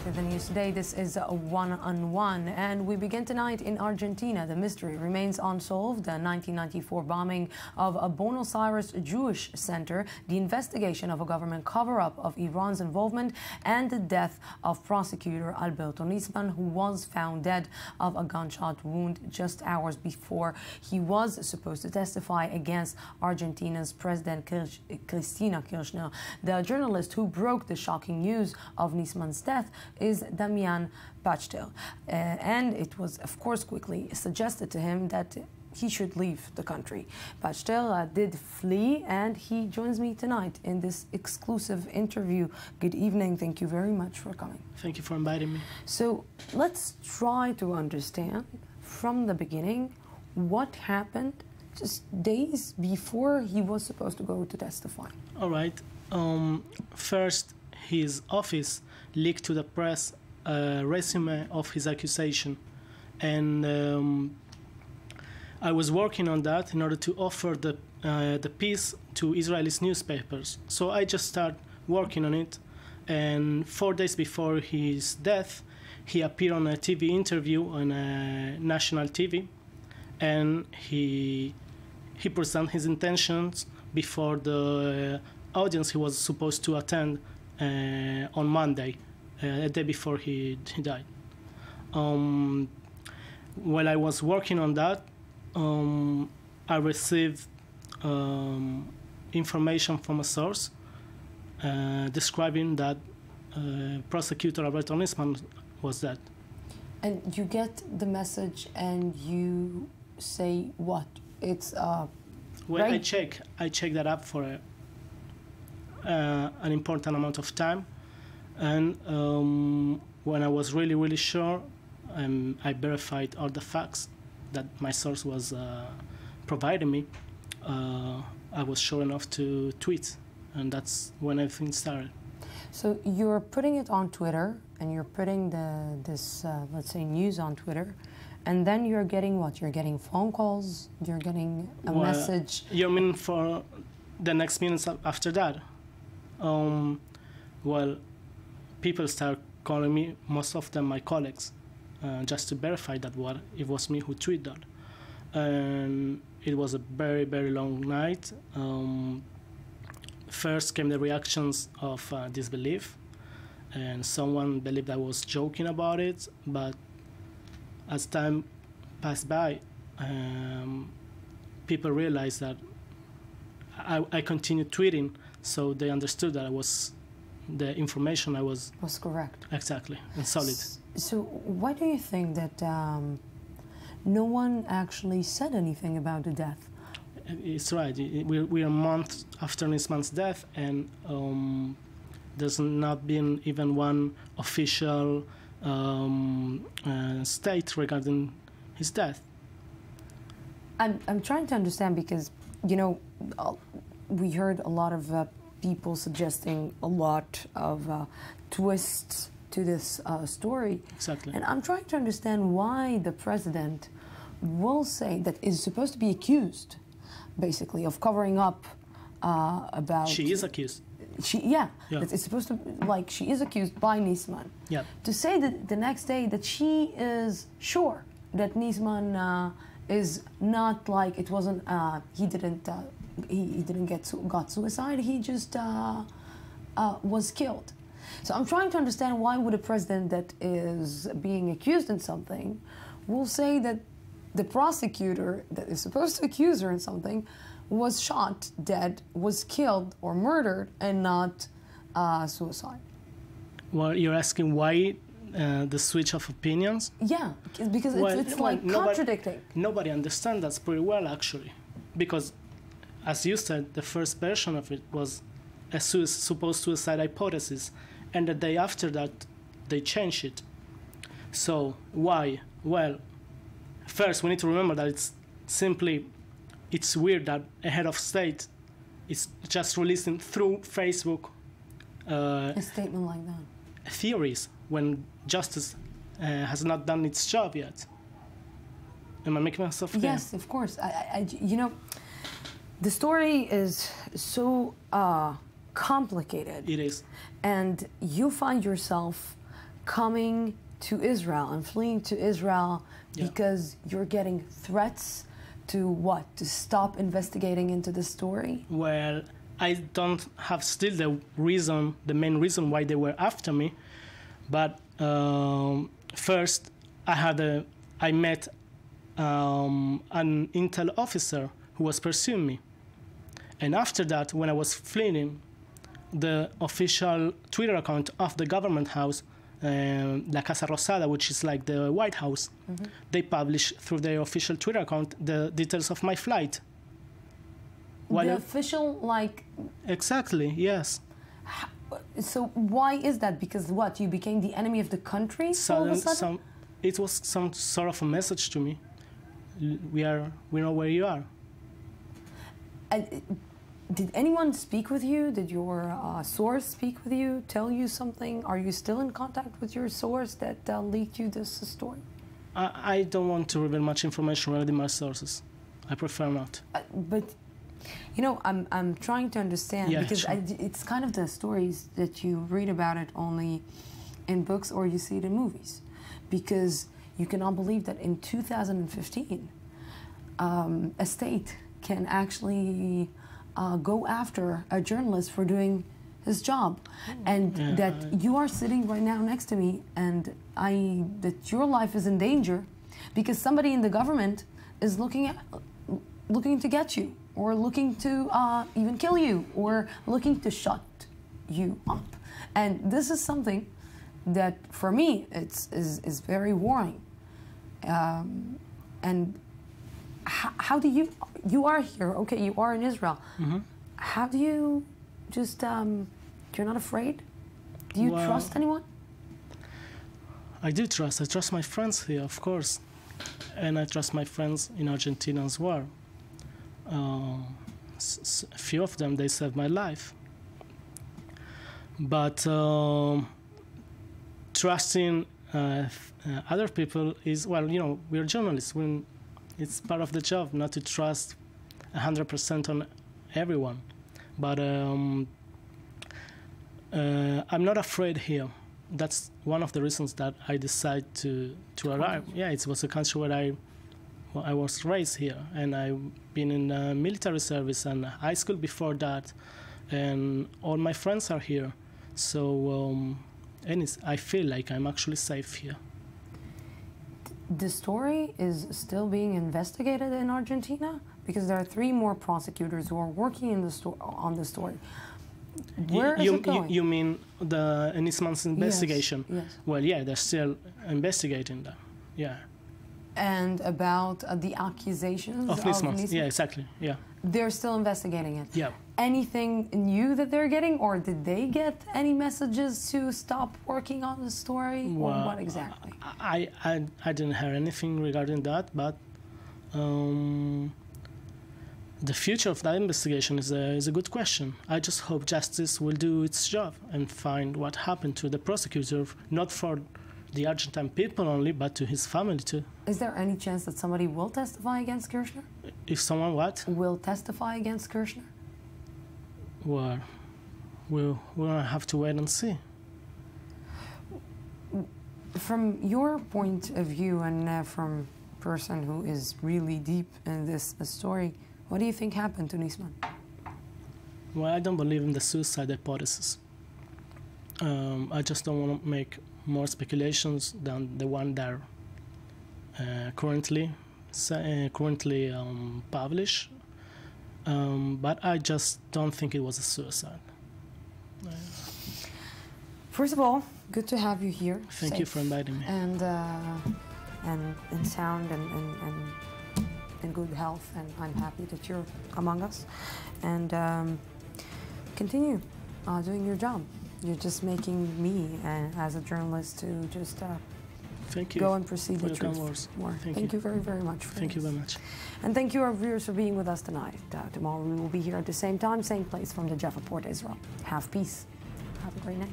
back to the news today. This is a one-on-one, and we begin tonight in Argentina. The mystery remains unsolved. The 1994 bombing of a Buenos Aires Jewish center, the investigation of a government cover-up of Iran's involvement, and the death of prosecutor Alberto Nisman, who was found dead of a gunshot wound just hours before he was supposed to testify against Argentina's President Cristina Kirchner. The journalist who broke the shocking news of Nisman's death is Damian Pachter, and it was, of course, quickly suggested to him that he should leave the country. Pachter did flee, and he joins me tonight in this exclusive interview. Good evening. Thank you very much for coming. Thank you for inviting me. So let's try to understand from the beginning what happened just days before he was supposed to go to testify. All right. First, his office leaked to the press a resume of his accusation, and I was working on that in order to offer the piece to Israeli newspapers. So I just started working on it, and 4 days before his death, he appeared on a TV interview on a national TV, and he presented his intentions before the audience he was supposed to attend on Monday, a day before he died. While I was working on that, I received information from a source describing that prosecutor Alberto Nisman was dead. And you get the message and you say what? It's well, right? I check that up for an important amount of time, and when I was really sure, I verified all the facts that my source was providing me. I was sure enough to tweet, and that's when everything started. So you're putting it on Twitter, and you're putting this let's say news on Twitter, and then you're getting what? You're getting phone calls, you're getting a message. You mean for the next minutes after that? Well, people start calling me, most of them my colleagues, just to verify that it was me who tweeted that. And it was a very long night. First came the reactions of disbelief, and someone believed I was joking about it, but as time passed by, people realized that I continued tweeting, so they understood that the information I was correct. Exactly, and solid. So why do you think that no one actually said anything about the death? It's right. We're a month after Nisman's death, and there's not been even one official state regarding his death. I'm trying to understand because, you know, we heard a lot of people suggesting a lot of twists to this story. Exactly. And I'm trying to understand why the president will say that is supposed to be accused, basically, of covering up about... She is accused. Yeah. It's supposed to, like, she is accused by Nisman. Yeah. To say that the next day that she is sure that Nisman is not like, it wasn't, he didn't got suicide, he just was killed. So I'm trying to understand why would a president that is being accused in something will say that the prosecutor that is supposed to accuse her in something was shot, dead, was killed or murdered, and not suicide. Well, you're asking why the switch of opinions? Yeah, because it's like contradicting. Nobody understands that pretty well, actually, because, as you said, the first version of it was a supposed suicide hypothesis, and the day after that, they changed it. So why? Well, first we need to remember that it's weird that a head of state is just releasing through Facebook a statement like that. Theories when justice has not done its job yet. Am I making myself clear? Yes, of course. You know, the story is so complicated. It is. And you find yourself coming to Israel and fleeing to Israel Yeah. because you're getting threats to what? To stop investigating into the story? Well, I don't have still the main reason why they were after me, but first I met an intel officer who was pursuing me, and after that, when I was fleeing, the official Twitter account of the government house, La Casa Rosada, which is like the White House, they publish through their official Twitter account the details of my flight. The official, like... Exactly, yes. So why is that? Because what, you became the enemy of the country all of a sudden? It was some sort of a message to me. We know where you are. Did anyone speak with you? Did your source speak with you, tell you something? Are you still in contact with your source that leaked you this story? I don't want to reveal much information regarding my sources. I prefer not. But, you know, I'm trying to understand, because sure. it's kind of the stories that you read about it only in books or you see it in movies. Because you cannot believe that in 2015, a state can actually go after a journalist for doing his job, and that you are sitting right now next to me, and that your life is in danger because somebody in the government is looking to get you, or looking to even kill you, or looking to shut you up. And this is something that, for me, is very worrying. And how do you are here, okay, you are in Israel. How do you just, you're not afraid? Do you trust anyone? I do trust. I trust my friends here, of course. And I trust my friends in Argentina as well. A few of them, they saved my life. But trusting other people is, well, you know, we're journalists. It's part of the job not to trust 100% on everyone. But I'm not afraid here. That's one of the reasons that I decided to arrive. Yeah, it was a country where I was raised here, and I've been in military service and high school before that, and all my friends are here. So, and I feel like I'm actually safe here. The story is still being investigated in Argentina, because there are 3 more prosecutors who are working in on the story. Where is it going? You mean the Nisman's investigation? Yes. Well, yeah, they're still investigating that. Yeah. And about the accusations of Nisman? Yeah, exactly. Yeah. They're still investigating it. Yeah. Anything new that they're getting, or did they get any messages to stop working on the story, or what exactly? I didn't hear anything regarding that, but the future of that investigation is a good question. I just hope justice will do its job and find what happened to the prosecutor, not for the Argentine people only, but to his family too. Is there any chance that somebody will testify against Kirchner? If someone what? Will testify against Kirchner? Well, we'll have to wait and see. From your point of view, and from a person who is really deep in this story, what do you think happened to Nisman? Well, I don't believe in the suicide hypothesis. I just don't want to make more speculations than the one that are currently published. But I just don't think it was a suicide. First of all, good to have you here. Thank you for inviting me. And in sound and in good health, and I'm happy that you're among us. And continue doing your job. You're just making me, as a journalist, to just thank you. Go and proceed the truth more. Thank you very, very much. Thank you very much. And thank you, our viewers, for being with us tonight. Tomorrow we will be here at the same time, same place, from the Jaffa Port, Israel. Have peace. Have a great night.